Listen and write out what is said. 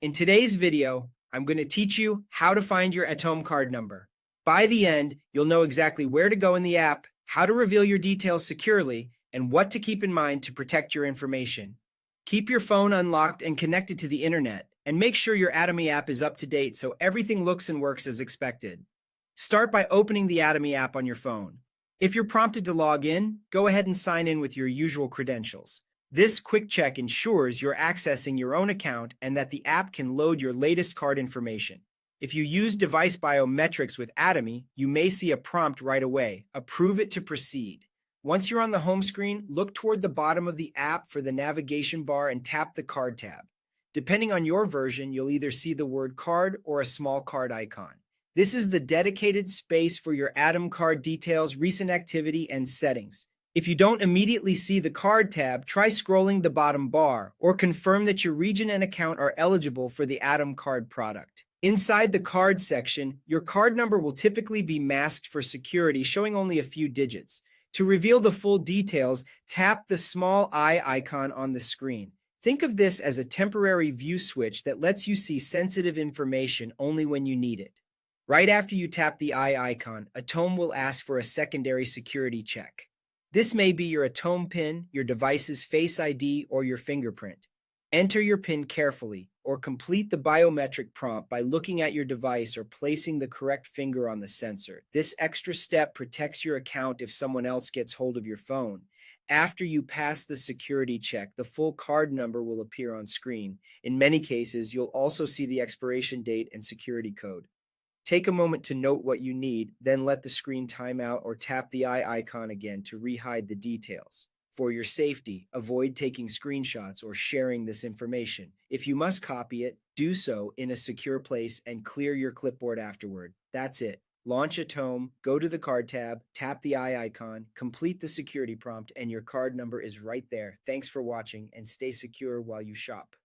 In today's video, I'm going to teach you how to find your Atome card number. By the end, you'll know exactly where to go in the app, how to reveal your details securely, and what to keep in mind to protect your information. Keep your phone unlocked and connected to the internet, and make sure your Atomy app is up to date so everything looks and works as expected. Start by opening the Atomy app on your phone. If you're prompted to log in, go ahead and sign in with your usual credentials. This quick check ensures you're accessing your own account and that the app can load your latest card information. If you use device biometrics with Atomy, you may see a prompt right away, approve it to proceed. Once you're on the home screen, look toward the bottom of the app for the navigation bar and tap the card tab. Depending on your version, you'll either see the word card or a small card icon. This is the dedicated space for your Atom card details, recent activity, and settings. If you don't immediately see the card tab, try scrolling the bottom bar or confirm that your region and account are eligible for the Atom card product. Inside the card section, your card number will typically be masked for security, showing only a few digits. To reveal the full details, tap the small eye icon on the screen. Think of this as a temporary view switch that lets you see sensitive information only when you need it. Right after you tap the eye icon, Atome will ask for a secondary security check. This may be your Atome PIN, your device's Face ID, or your fingerprint. Enter your PIN carefully, or complete the biometric prompt by looking at your device or placing the correct finger on the sensor. This extra step protects your account if someone else gets hold of your phone. After you pass the security check, the full card number will appear on screen. In many cases, you'll also see the expiration date and security code. Take a moment to note what you need, then let the screen time out or tap the eye icon again to rehide the details. For your safety, avoid taking screenshots or sharing this information. If you must copy it, do so in a secure place and clear your clipboard afterward. That's it. Launch Atome, go to the card tab, tap the eye icon, complete the security prompt, and your card number is right there. Thanks for watching and stay secure while you shop.